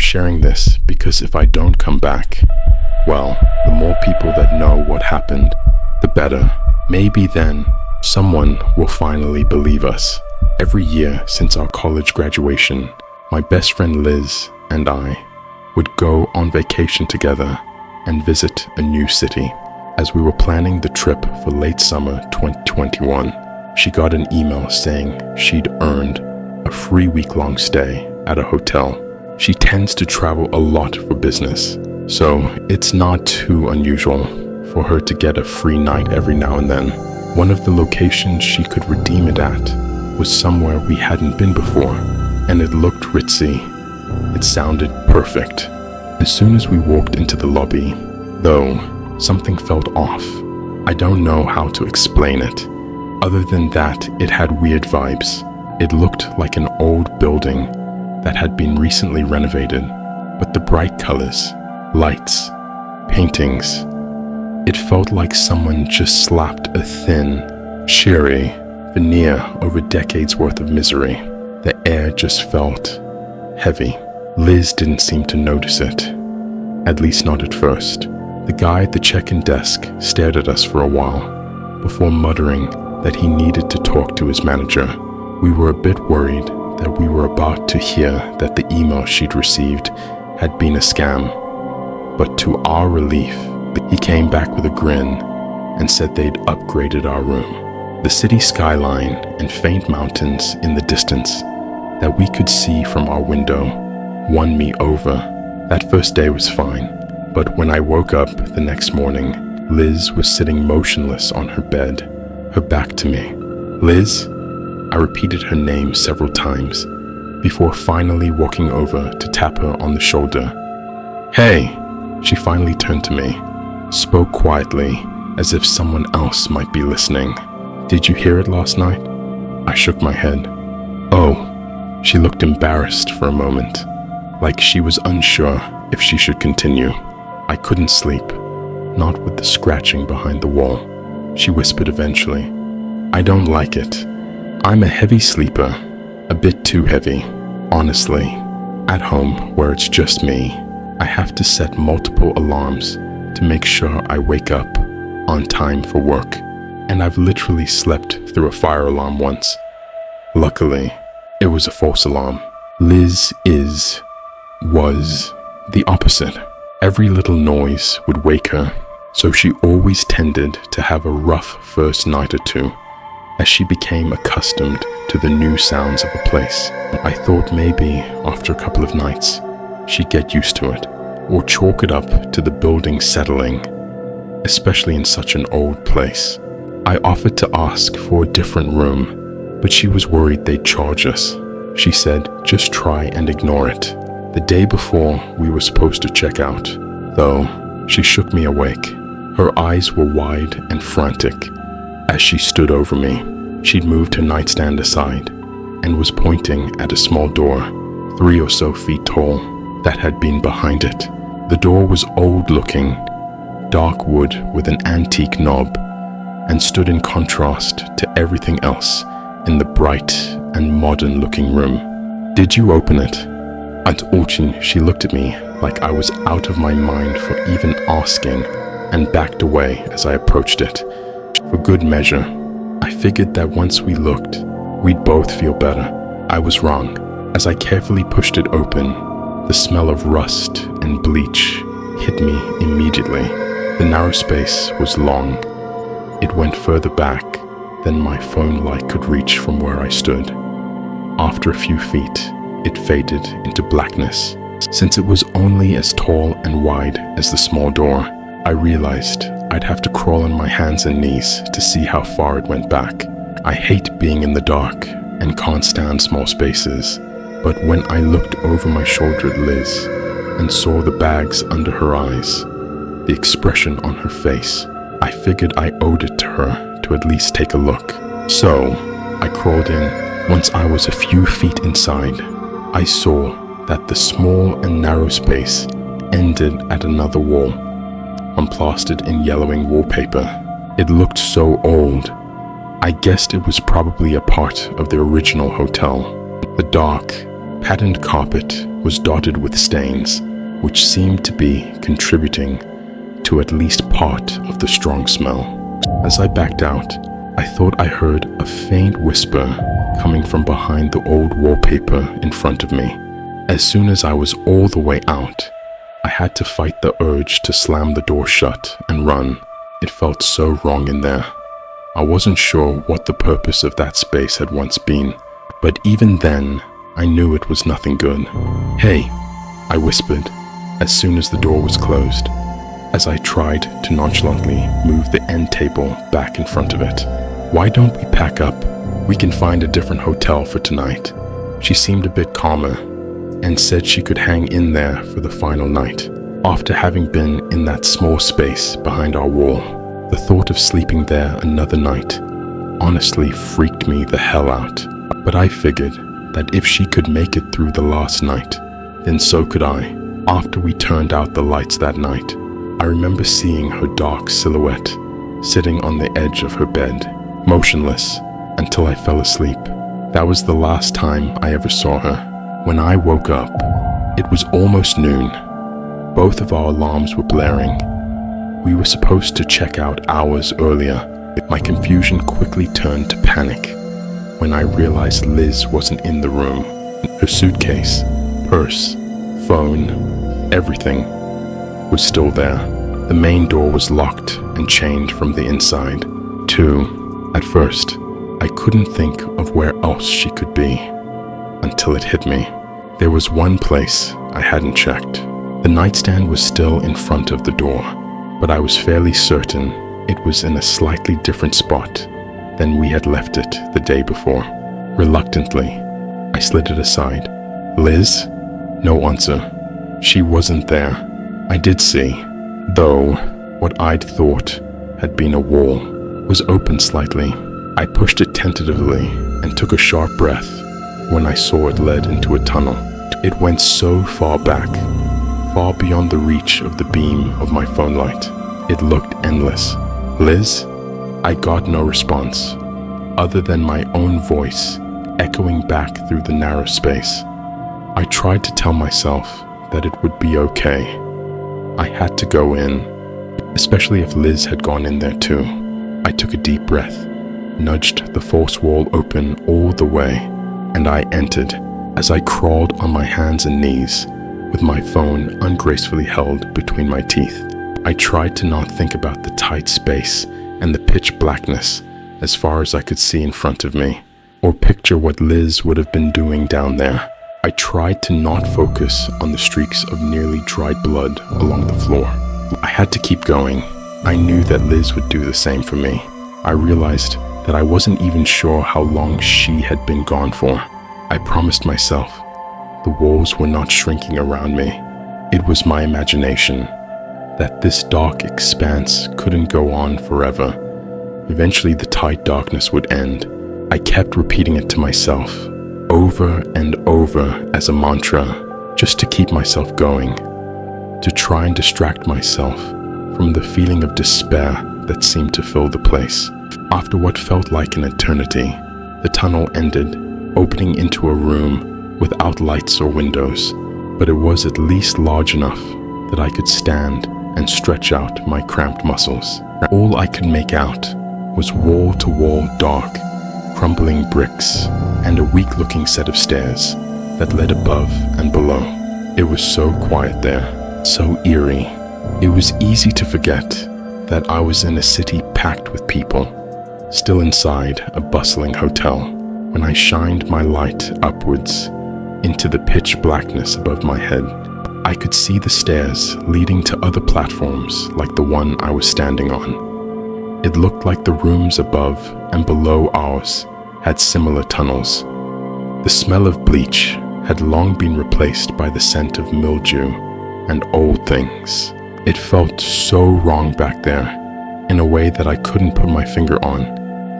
sharing this because if I don't come back, well, the more people that know what happened, the better. Maybe then someone will finally believe us. Every year since our college graduation, my best friend Liz and I would go on vacation together and visit a new city. As we were planning the trip for late summer 2021, she got an email saying she'd earned a free week-long stay at a hotel. She tends to travel a lot for business, so it's not too unusual for her to get a free night every now and then. One of the locations she could redeem it at was somewhere we hadn't been before, and it looked ritzy. It sounded perfect. As soon as we walked into the lobby, though, something felt off. I don't know how to explain it. Other than that, it had weird vibes. It looked like an old building that had been recently renovated, but the bright colors, lights, paintings, it felt like someone just slapped a thin, sheery veneer over decades worth of misery. The air just felt heavy. Liz didn't seem to notice it, at least not at first. The guy at the check-in desk stared at us for a while before muttering that he needed to talk to his manager. We were a bit worried that we were about to hear that the email she'd received had been a scam, but to our relief, he came back with a grin and said they'd upgraded our room. The city skyline and faint mountains in the distance that we could see from our window won me over. That first day was fine. But when I woke up the next morning, Liz was sitting motionless on her bed, her back to me. Liz? I repeated her name several times before finally walking over to tap her on the shoulder. Hey! She finally turned to me, spoke quietly as if someone else might be listening. Did you hear it last night? I shook my head. Oh. She looked embarrassed for a moment, like she was unsure if she should continue. I couldn't sleep, not with the scratching behind the wall. She whispered eventually, I don't like it. I'm a heavy sleeper, a bit too heavy. Honestly, at home where it's just me, I have to set multiple alarms to make sure I wake up on time for work, and I've literally slept through a fire alarm once. Luckily, it was a false alarm. Liz was the opposite. Every little noise would wake her, so she always tended to have a rough first night or two as she became accustomed to the new sounds of a place. I thought maybe after a couple of nights, she'd get used to it, or chalk it up to the building settling, especially in such an old place. I offered to ask for a different room, but she was worried they'd charge us. She said, just try and ignore it. The day before we were supposed to check out, though, she shook me awake. Her eyes were wide and frantic as she stood over me. She'd moved her nightstand aside and was pointing at a small door, 3 or so feet tall, that had been behind it. The door was old-looking, dark wood with an antique knob, and stood in contrast to everything else in the bright and modern-looking room. Did you open it? At Orchin, she looked at me like I was out of my mind for even asking and backed away as I approached it. For good measure, I figured that once we looked, we'd both feel better. I was wrong. As I carefully pushed it open, the smell of rust and bleach hit me immediately. The narrow space was long. It went further back than my phone light could reach from where I stood. After a few feet, it faded into blackness. Since it was only as tall and wide as the small door, I realized I'd have to crawl on my hands and knees to see how far it went back. I hate being in the dark and can't stand small spaces, but when I looked over my shoulder at Liz and saw the bags under her eyes, the expression on her face, I figured I owed it to her to at least take a look. So, I crawled in. Once I was a few feet inside, I saw that the small and narrow space ended at another wall, unplastered in yellowing wallpaper. It looked so old. I guessed it was probably a part of the original hotel. The dark, patterned carpet was dotted with stains, which seemed to be contributing to at least part of the strong smell. As I backed out, I thought I heard a faint whisper coming from behind the old wallpaper in front of me. As soon as I was all the way out, I had to fight the urge to slam the door shut and run. It felt so wrong in there. I wasn't sure what the purpose of that space had once been, but even then, I knew it was nothing good. "Hey," I whispered as soon as the door was closed, as I tried to nonchalantly move the end table back in front of it. "Why don't we pack up? We can find a different hotel for tonight." She seemed a bit calmer and said she could hang in there for the final night. After having been in that small space behind our wall, the thought of sleeping there another night honestly freaked me the hell out. But I figured that if she could make it through the last night, then so could I. After we turned out the lights that night, I remember seeing her dark silhouette sitting on the edge of her bed, motionless until I fell asleep. That was the last time I ever saw her. When I woke up, it was almost noon. Both of our alarms were blaring. We were supposed to check out hours earlier. My confusion quickly turned to panic when I realized Liz wasn't in the room. Her suitcase, purse, phone, everything was still there. The main door was locked and chained from the inside, too. At first, I couldn't think of where else she could be, until it hit me. There was one place I hadn't checked. The nightstand was still in front of the door, but I was fairly certain it was in a slightly different spot than we had left it the day before. Reluctantly, I slid it aside. "Liz?" No answer. She wasn't there. I did see, though, what I'd thought had been a wall was open slightly. I pushed it tentatively and took a sharp breath when I saw it led into a tunnel. It went so far back, far beyond the reach of the beam of my phone light. It looked endless. "Liz?" I got no response, other than my own voice echoing back through the narrow space. I tried to tell myself that it would be okay. I had to go in, especially if Liz had gone in there too. I took a deep breath, nudged the false wall open all the way, and I entered. As I crawled on my hands and knees, with my phone ungracefully held between my teeth, I tried to not think about the tight space and the pitch blackness as far as I could see in front of me, or picture what Liz would have been doing down there. I tried to not focus on the streaks of nearly dried blood along the floor. I had to keep going. I knew that Liz would do the same for me. I realized that I wasn't even sure how long she had been gone for. I promised myself the walls were not shrinking around me. It was my imagination, that this dark expanse couldn't go on forever. Eventually the tight darkness would end. I kept repeating it to myself, over and over as a mantra, just to keep myself going, to try and distract myself from the feeling of despair that seemed to fill the place. After what felt like an eternity, the tunnel ended, opening into a room without lights or windows, but it was at least large enough that I could stand and stretch out my cramped muscles. All I could make out was wall-to-wall dark, crumbling bricks and a weak-looking set of stairs that led above and below. It was so quiet there, so eerie. It was easy to forget that I was in a city packed with people, still inside a bustling hotel, when I shined my light upwards into the pitch blackness above my head. I could see the stairs leading to other platforms like the one I was standing on. It looked like the rooms above and below ours had similar tunnels. The smell of bleach had long been replaced by the scent of mildew and old things. It felt so wrong back there, in a way that I couldn't put my finger on,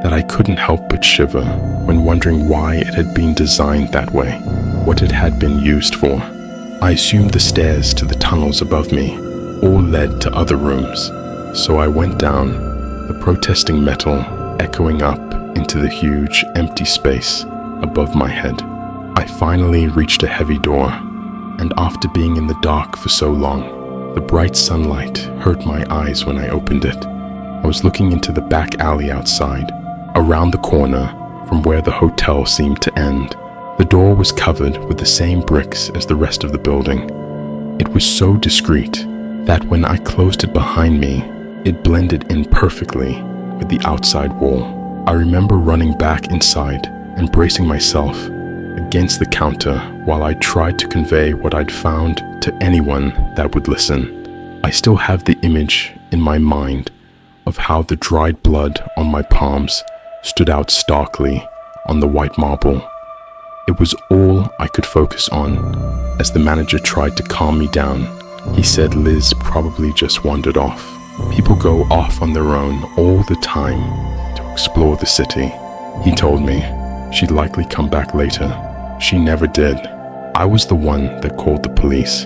that I couldn't help but shiver when wondering why it had been designed that way, what it had been used for. I assumed the stairs to the tunnels above me all led to other rooms, so I went down, the protesting metal echoing up into the huge empty space above my head. I finally reached a heavy door, and after being in the dark for so long, the bright sunlight hurt my eyes when I opened it. I was looking into the back alley outside, around the corner from where the hotel seemed to end. The door was covered with the same bricks as the rest of the building. It was so discreet that when I closed it behind me, it blended in perfectly with the outside wall. I remember running back inside and bracing myself against the counter while I tried to convey what I'd found to anyone that would listen. I still have the image in my mind of how the dried blood on my palms stood out starkly on the white marble. It was all I could focus on as the manager tried to calm me down. He said Liz probably just wandered off. People go off on their own all the time to explore the city. He told me she'd likely come back later. She never did. I was the one that called the police,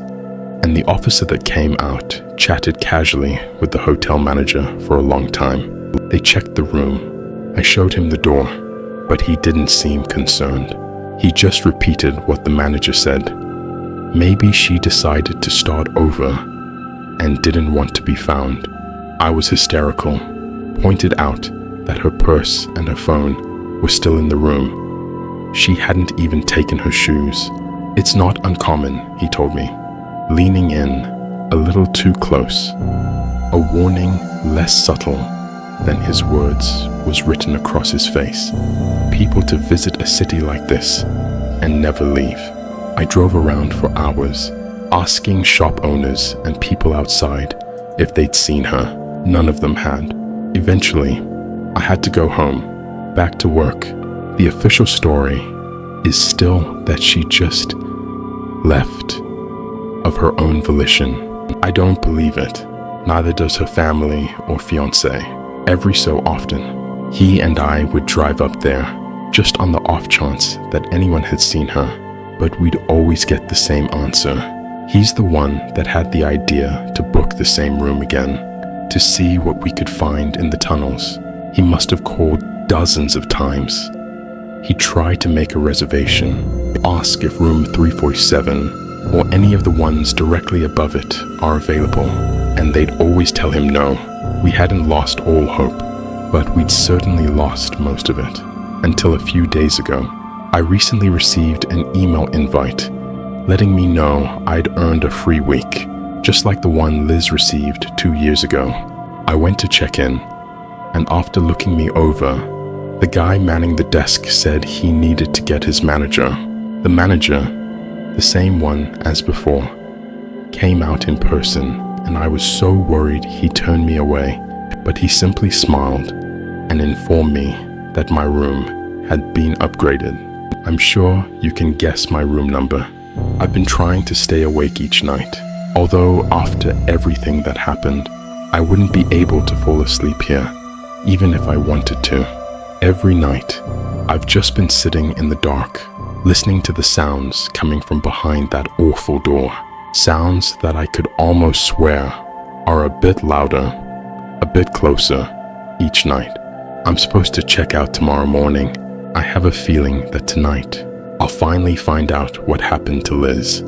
and the officer that came out chatted casually with the hotel manager for a long time. They checked the room. I showed him the door, but he didn't seem concerned. He just repeated what the manager said. Maybe she decided to start over and didn't want to be found. I was hysterical, pointed out that her purse and her phone were still in the room. She hadn't even taken her shoes. It's not uncommon, he told me, leaning in a little too close. A warning less subtle than his words was written across his face. People to visit a city like this and never leave. I drove around for hours, asking shop owners and people outside if they'd seen her. None of them had. Eventually, I had to go home, back to work. The official story is still that she just left of her own volition. I don't believe it. Neither does her family or fiancé. Every so often, he and I would drive up there, just on the off chance that anyone had seen her, but we'd always get the same answer. He's the one that had the idea to book the same room again, to see what we could find in the tunnels. He must have called dozens of times. He tried to make a reservation, ask if room 347 or any of the ones directly above it are available, and they'd always tell him no. We hadn't lost all hope, but we'd certainly lost most of it. Until a few days ago, I recently received an email invite letting me know I'd earned a free week, just like the one Liz received 2 years ago. I went to check in, and after looking me over, the guy manning the desk said he needed to get his manager. The manager, the same one as before, came out in person, and I was so worried he turned me away, but he simply smiled and informed me that my room had been upgraded. I'm sure you can guess my room number. I've been trying to stay awake each night, although after everything that happened, I wouldn't be able to fall asleep here, even if I wanted to. Every night, I've just been sitting in the dark, listening to the sounds coming from behind that awful door. Sounds that I could almost swear are a bit louder, a bit closer each night. I'm supposed to check out tomorrow morning. I have a feeling that tonight, I'll finally find out what happened to Liz.